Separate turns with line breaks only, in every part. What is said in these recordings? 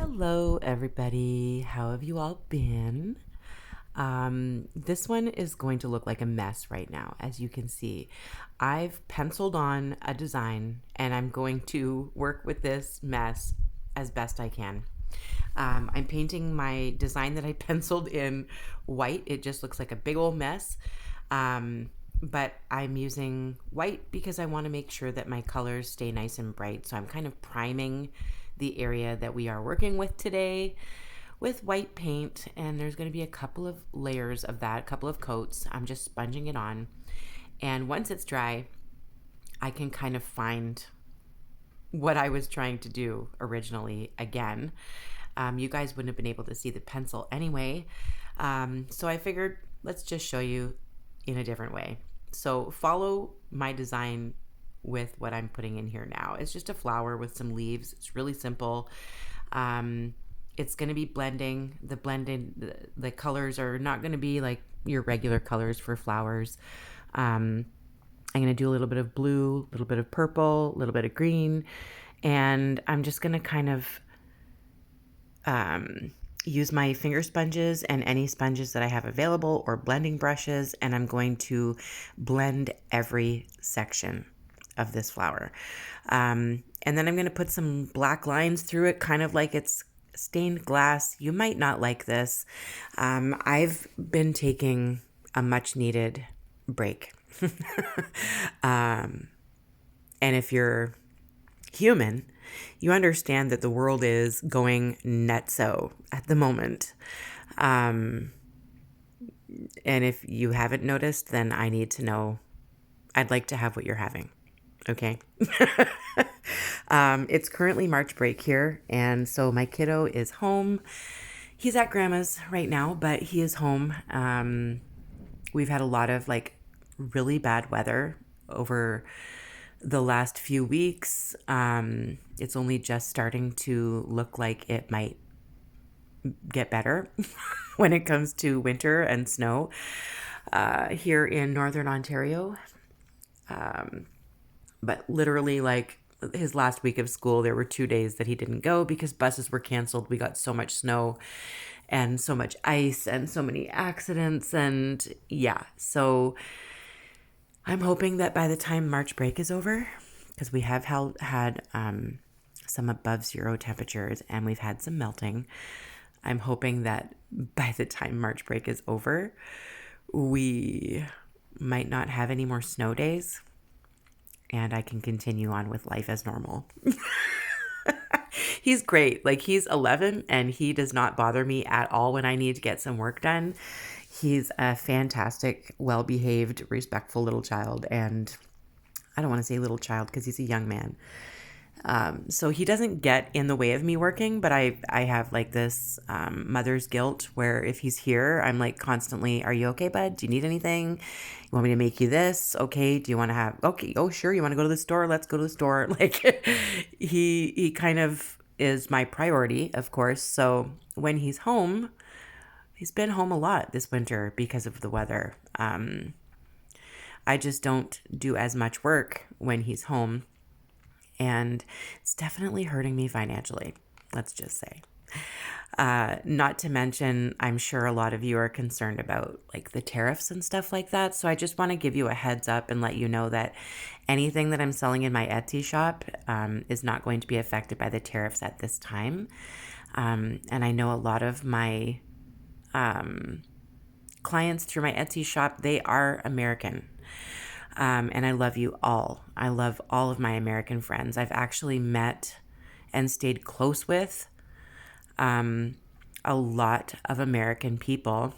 Hello, everybody. How have you all been? This one is going to look like a mess right now, as you can see. I've penciled on a design and I'm going to work with this mess as best I can. I'm painting my design that I penciled in white. It just looks like a big old mess. But I'm using white because I want to make sure that my colors stay nice and bright. So I'm kind of priming the area that we are working with today with white paint, and there's going to be a couple of layers of that, a couple of coats. I'm just sponging it on, and once it's dry, I can kind of find what I was trying to do originally again. You guys wouldn't have been able to see the pencil anyway, so I figured let's just show you in a different way. So follow my design with what I'm putting in here now. It's just a flower with some leaves. It's really simple. It's going to be blending. The colors are not going to be like your regular colors for flowers. I'm going to do a little bit of blue, a little bit of purple, a little bit of green, and I'm just going to kind of use my finger sponges and any sponges that I have available or blending brushes, and I'm going to blend every section of this flower. And then I'm going to put some black lines through it, kind of like it's stained glass. You might not like this. I've been taking a much needed break. And if you're human, you understand that the world is going nutso at the moment. And if you haven't noticed, then I need to know. I'd like to have what you're having. Okay. It's currently March break here, and so my kiddo is home. He's at grandma's right now, but he is home. We've had a lot of like really bad weather over the last few weeks. It's only just starting to look like it might get better when it comes to winter and snow here in northern Ontario. But literally, like his last week of school, there were 2 days that he didn't go because buses were canceled. We got so much snow and so much ice and so many accidents. And yeah, so I'm hoping that by the time March break is over, because we have had some above zero temperatures and we've had some melting, I'm hoping that by the time March break is over, we might not have any more snow days and I can continue on with life as normal. He's great. Like, he's 11 and he does not bother me at all when I need to get some work done. He's a fantastic, well-behaved, respectful little child. And I don't want to say little child because he's a young man. So he doesn't get in the way of me working, but I have like this mother's guilt where if he's here, I'm like constantly, are you okay, bud? Do you need anything? You want me to make you this? Okay. Do you want to have, okay. Oh, sure. You want to go to the store? Let's go to the store. Like he kind of is my priority, of course. So when he's home, he's been home a lot this winter because of the weather. I just don't do as much work when he's home. And it's definitely hurting me financially, let's just say. Not to mention, I'm sure a lot of you are concerned about like the tariffs and stuff like that. So I just want to give you a heads up and let you know that anything that I'm selling in my Etsy shop is not going to be affected by the tariffs at this time. And I know a lot of my clients through my Etsy shop, they are American. And I love you all. I love all of my American friends. I've actually met and stayed close with a lot of American people,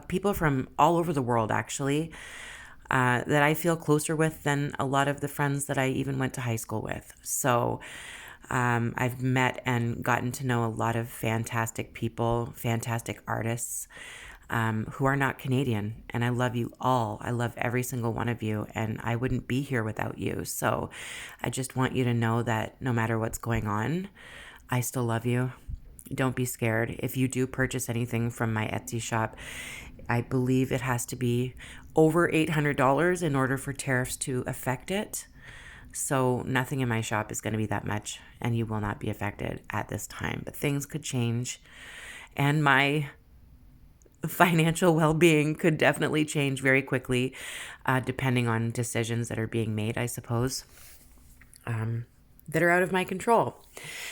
people from all over the world, actually, that I feel closer with than a lot of the friends that I even went to high school with. So I've met and gotten to know a lot of fantastic people, fantastic artists, who are not Canadian. And I love you all. I love every single one of you. And I wouldn't be here without you. So I just want you to know that no matter what's going on, I still love you. Don't be scared. If you do purchase anything from my Etsy shop, I believe it has to be over $800 in order for tariffs to affect it. So nothing in my shop is going to be that much, and you will not be affected at this time. But things could change, and my financial well-being could definitely change very quickly, depending on decisions that are being made, I suppose, that are out of my control.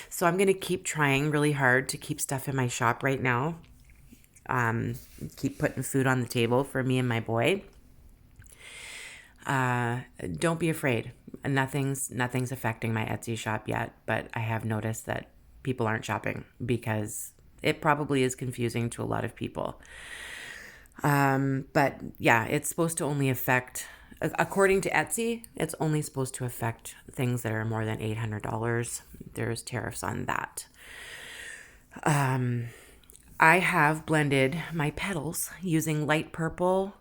So I'm going to keep trying really hard to keep stuff in my shop right now. Keep putting food on the table for me and my boy. Don't be afraid. Nothing's affecting my Etsy shop yet, but I have noticed that people aren't shopping because it probably is confusing to a lot of people. But yeah, it's supposed to only affect, according to Etsy, it's only supposed to affect things that are more than $800. There's tariffs on that. I have blended my petals using light purple,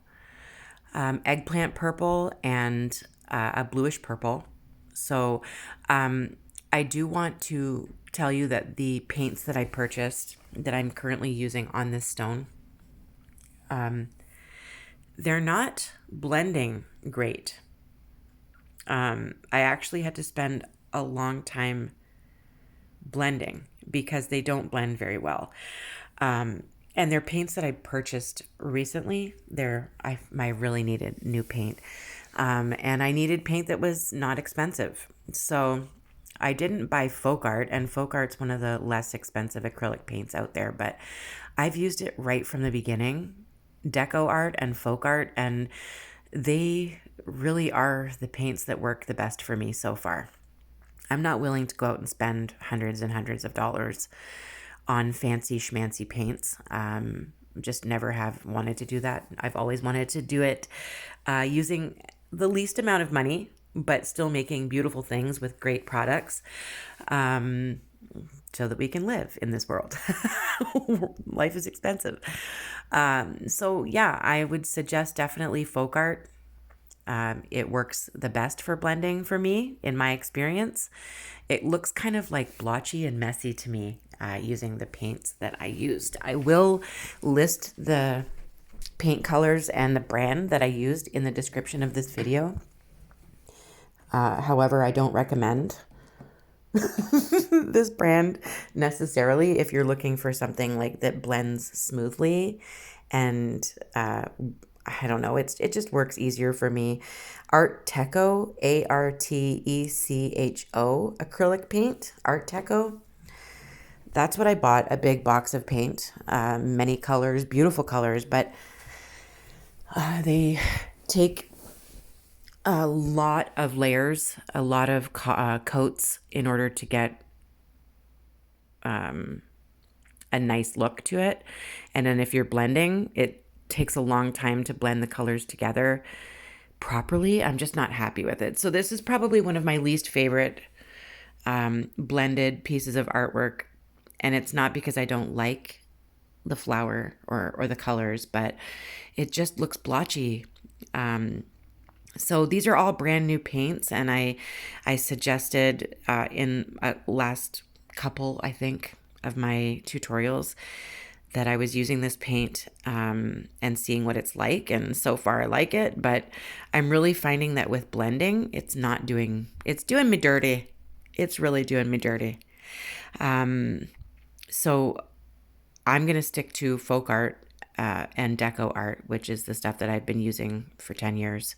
eggplant purple, and a bluish purple. So I do want to tell you that the paints that I purchased that I'm currently using on this stone, they're not blending great. I actually had to spend a long time blending because they don't blend very well. And they're paints that I purchased recently. I really needed new paint. And I needed paint that was not expensive. So I didn't buy Folkart, and Folkart's one of the less expensive acrylic paints out there, but I've used it right from the beginning, Decoart and Folkart, and they really are the paints that work the best for me so far. I'm not willing to go out and spend hundreds and hundreds of dollars on fancy schmancy paints. Just never have wanted to do that. I've always wanted to do it using the least amount of money, but still making beautiful things with great products, so that we can live in this world. Life is expensive. So yeah, I would suggest definitely Folkart. It works the best for blending for me, in my experience. It looks kind of like blotchy and messy to me using the paints that I used. I will list the paint colors and the brand that I used in the description of this video. However, I don't recommend this brand necessarily if you're looking for something like that blends smoothly, and I don't know, it just works easier for me. Artecho, Artecho acrylic paint, Artecho. That's what I bought, a big box of paint, many colors, beautiful colors, but they take a lot of layers, a lot of coats in order to get a nice look to it. And then if you're blending, it takes a long time to blend the colors together properly. I'm just not happy with it. So this is probably one of my least favorite blended pieces of artwork. And it's not because I don't like the flower or the colors, but it just looks blotchy. So these are all brand new paints, and I suggested in last couple, I think, of my tutorials that I was using this paint and seeing what it's like, and so far I like it, but I'm really finding that with blending, it's doing me dirty. It's really doing me dirty. So I'm going to stick to Folkart and Decoart, which is the stuff that I've been using for 10 years.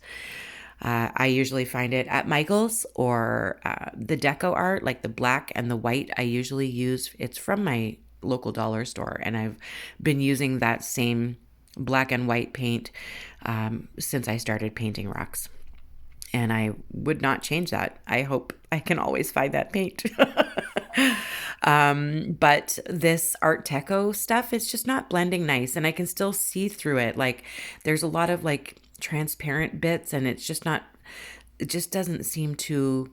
I usually find it at Michael's, or the Decoart, like the black and the white, I usually use. It's from my local dollar store, and I've been using that same black and white paint since I started painting rocks. And I would not change that. I hope I can always find that paint. But this Artecho stuff, it's just not blending nice, and I can still see through it. Like there's a lot of like transparent bits, and it just doesn't seem to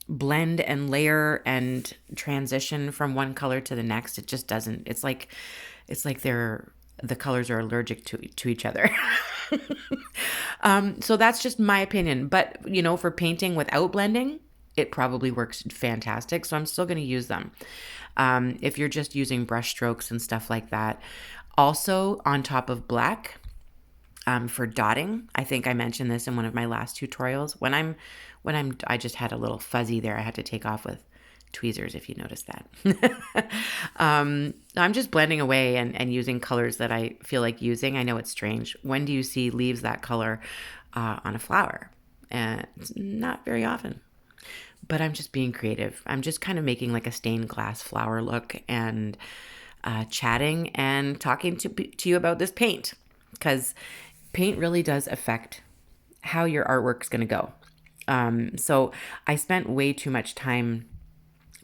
blend and layer and transition from one color to the next. It just doesn't. It's like the colors are allergic to each other. So that's just my opinion. But, for painting without blending, it probably works fantastic. So I'm still going to use them. If you're just using brush strokes and stuff like that. Also, on top of black, For dotting, I think I mentioned this in one of my last tutorials. I just had a little fuzzy there. I had to take off with tweezers, if you noticed that. I'm just blending away and using colors that I feel like using. I know it's strange. When do you see leaves that color on a flower? It's not very often. But I'm just being creative. I'm just kind of making like a stained glass flower look and chatting and talking to you about this paint, because paint really does affect how your artwork's going to go. So I spent way too much time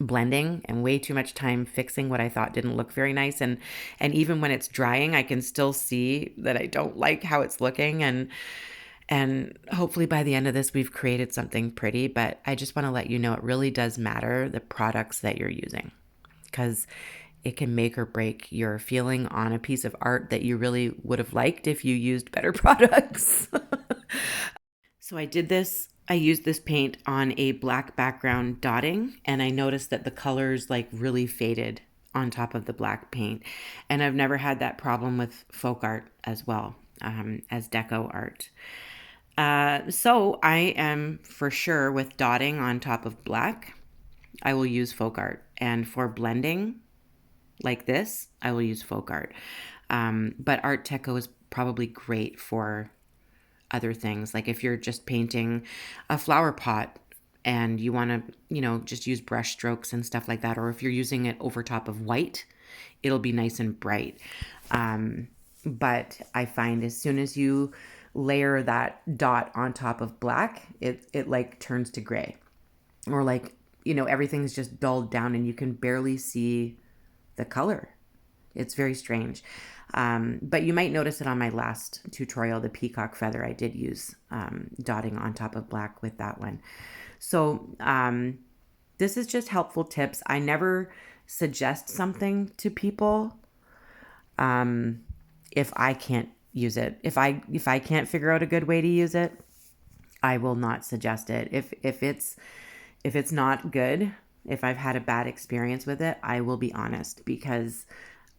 blending and way too much time fixing what I thought didn't look very nice. And even when it's drying, I can still see that I don't like how it's looking. And hopefully by the end of this, we've created something pretty. But I just want to let you know it really does matter the products that you're using, because it can make or break your feeling on a piece of art that you really would have liked if you used better products. So I used this paint on a black background dotting, and I noticed that the colors like really faded on top of the black paint. And I've never had that problem with Folkart as well, as Decoart. So I am for sure with dotting on top of black, I will use Folkart. And for blending like this, I will use Folkart. But Artecho is probably great for other things. Like if you're just painting a flower pot and you want to, just use brush strokes and stuff like that. Or if you're using it over top of white, it'll be nice and bright. But I find as soon as you layer that dot on top of black, it like turns to gray, or like, everything's just dulled down and you can barely see the color. It's very strange. But you might notice it on my last tutorial, the peacock feather. I did use dotting on top of black with that one. So this is just helpful tips. I never suggest something to people if I can't use it. If I can't figure out a good way to use it, I will not suggest it. If it's not good, if I've had a bad experience with it, I will be honest, because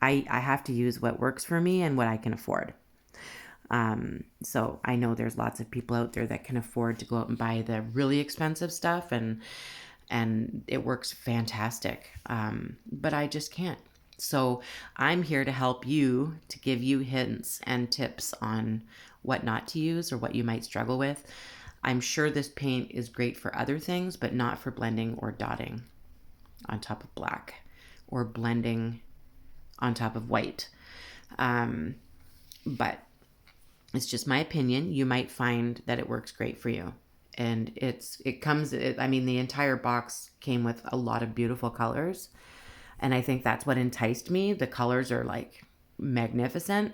I have to use what works for me and what I can afford. So I know there's lots of people out there that can afford to go out and buy the really expensive stuff, and it works fantastic. But I just can't. So I'm here to help you, to give you hints and tips on what not to use or what you might struggle with. I'm sure this paint is great for other things, but not for blending or dotting on top of black, or blending on top of white. But it's just my opinion. You might find that it works great for you. And the entire box came with a lot of beautiful colors. And I think that's what enticed me. The colors are like magnificent,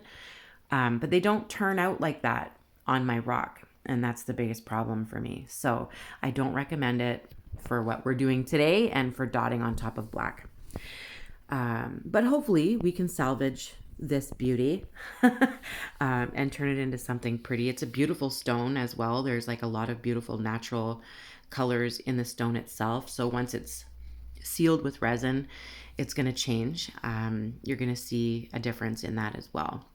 but they don't turn out like that on my rock. And that's the biggest problem for me. So I don't recommend it for what we're doing today and for dotting on top of black. But hopefully we can salvage this beauty and turn it into something pretty. It's a beautiful stone as well. There's like a lot of beautiful natural colors in the stone itself. So once it's sealed with resin, it's going to change. You're going to see a difference in that as well.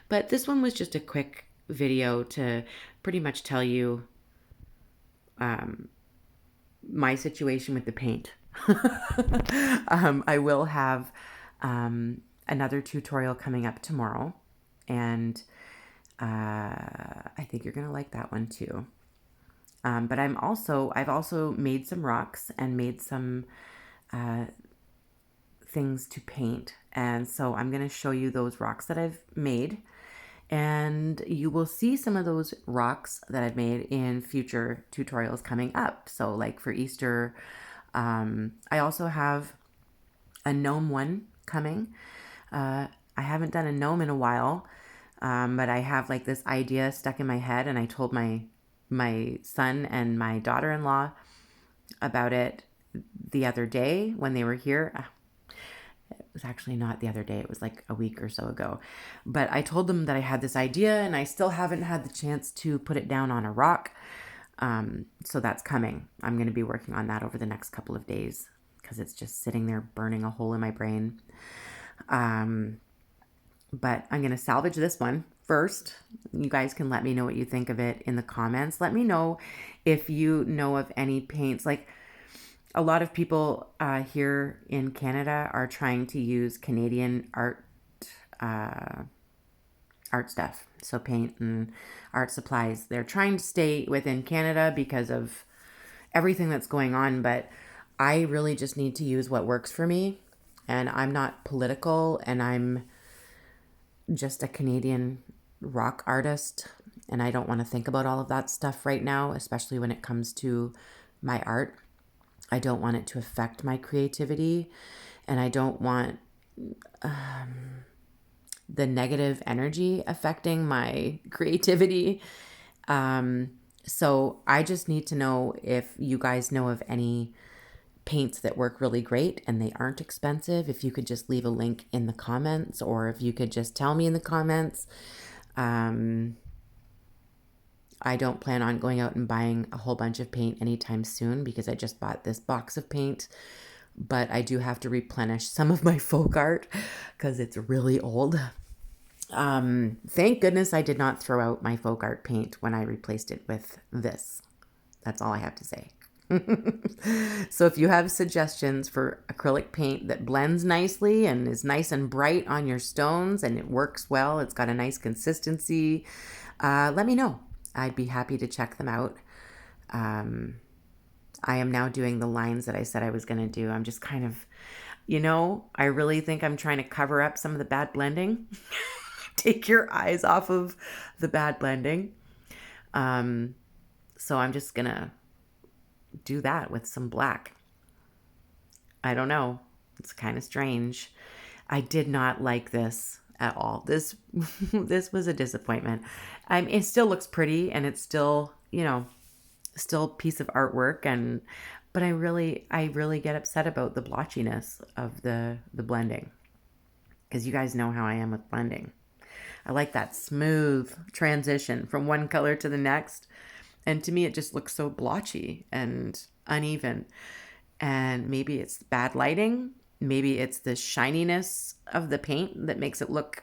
But this one was just a quick video to pretty much tell you my situation with the paint. I will have another tutorial coming up tomorrow, and I think you're gonna like that one too. But I've also made some rocks and made some things to paint, and so I'm gonna show you those rocks that I've made. And you will see some of those rocks that I've made in future tutorials coming up. So like for Easter, I also have a gnome one coming. I haven't done a gnome in a while, but I have like this idea stuck in my head, and I told my son and my daughter-in-law about it the other day when they were here. It was actually not the other day. It was like a week or so ago. But I told them that I had this idea, and I still haven't had the chance to put it down on a rock. So that's coming. I'm going to be working on that over the next couple of days, because it's just sitting there burning a hole in my brain. But I'm going to salvage this one first. You guys can let me know what you think of it in the comments. Let me know if you know of any paints. Like a lot of people here in Canada are trying to use Canadian art stuff. So paint and art supplies. They're trying to stay within Canada because of everything that's going on, but I really just need to use what works for me. And I'm not political, and I'm just a Canadian rock artist, and I don't want to think about all of that stuff right now, especially when it comes to my art. I don't want it to affect my creativity, and I don't want the negative energy affecting my creativity. So I just need to know if you guys know of any paints that work really great and they aren't expensive. If you could just leave a link in the comments, or if you could just tell me in the comments. I don't plan on going out and buying a whole bunch of paint anytime soon because I just bought this box of paint, but I do have to replenish some of my Folkart because it's really old. Thank goodness I did not throw out my Folkart paint when I replaced it with this. That's all I have to say. So if you have suggestions for acrylic paint that blends nicely and is nice and bright on your stones and it works well, it's got a nice consistency, let me know. I'd be happy to check them out. I am now doing the lines that I said I was going to do. I'm just kind of, I really think I'm trying to cover up some of the bad blending. Take your eyes off of the bad blending. So I'm just going to do that with some black. I don't know. It's kind of strange. I did not like this at all. This was a disappointment. It still looks pretty, and it's still, still a piece of artwork, but I really get upset about the blotchiness of the blending, because you guys know how I am with blending. I like that smooth transition from one color to the next. And to me, it just looks so blotchy and uneven. And maybe it's bad lighting. Maybe it's the shininess of the paint that makes it look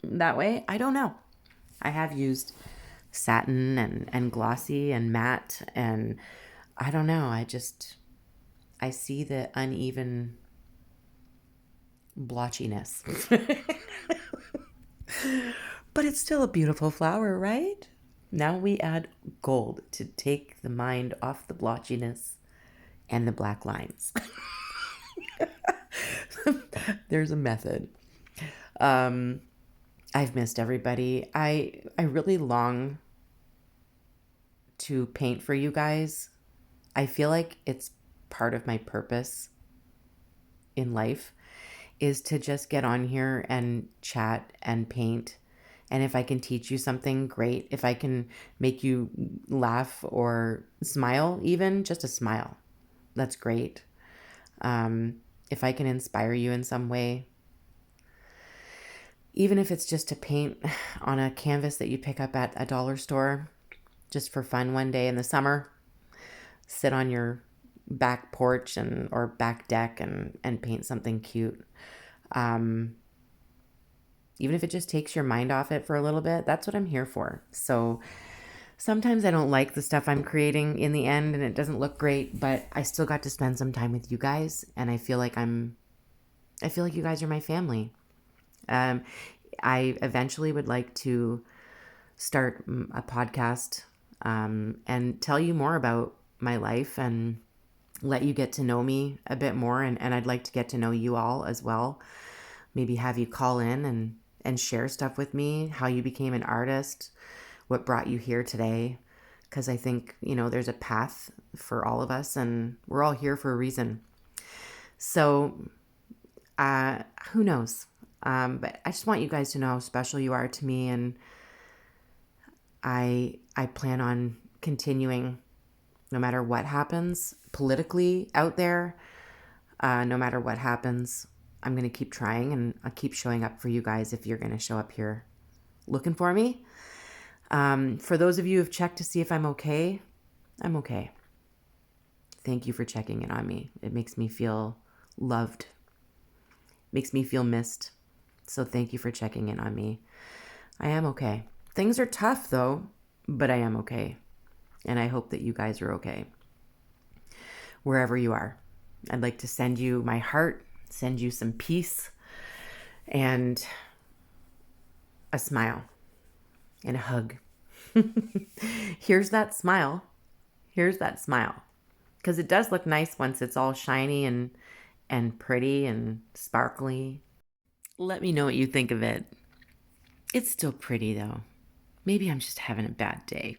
that way. I don't know. I have used satin and glossy and matte, and I don't know. I see the uneven blotchiness. But it's still a beautiful flower, right? Now we add gold to take the mind off the blotchiness and the black lines. There's a method. I've missed everybody. I really long to paint for you guys. I feel like it's part of my purpose in life is to just get on here and chat and paint. And if I can teach you something, great. If I can make you laugh or smile, even just a smile, that's great. If I can inspire you in some way, even if it's just to paint on a canvas that you pick up at a dollar store, just for fun one day in the summer, sit on your back porch or back deck and paint something cute. Even if it just takes your mind off it for a little bit, that's what I'm here for. So sometimes I don't like the stuff I'm creating in the end and it doesn't look great, but I still got to spend some time with you guys, and I feel like you guys are my family. I eventually would like to start a podcast and tell you more about my life and let you get to know me a bit more. And I'd like to get to know you all as well. Maybe have you call in and share stuff with me, how you became an artist, what brought you here today. Because I think, there's a path for all of us, and we're all here for a reason. So who knows? But I just want you guys to know how special you are to me, and I plan on continuing no matter what happens politically out there. No matter what happens, I'm going to keep trying, and I'll keep showing up for you guys if you're going to show up here looking for me. For those of you who've checked to see if I'm okay, I'm okay. Thank you for checking in on me. It makes me feel loved, makes me feel missed. So thank you for checking in on me. I am okay. Things are tough though, but I am okay. And I hope that you guys are okay. Wherever you are, I'd like to send you my heart, send you some peace, and a smile and a hug. Here's that smile. Here's that smile. Because it does look nice once it's all shiny and pretty and sparkly. Let me know what you think of it. It's still pretty though. Maybe I'm just having a bad day.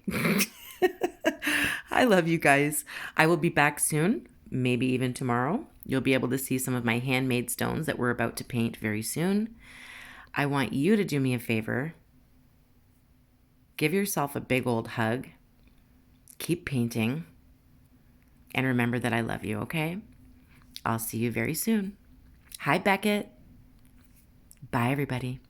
I love you guys. I will be back soon, maybe even tomorrow. You'll be able to see some of my handmade stones that we're about to paint very soon. I want you to do me a favor. Give yourself a big old hug. Keep painting. And remember that I love you, okay? I'll see you very soon. Hi, Beckett. Bye, everybody.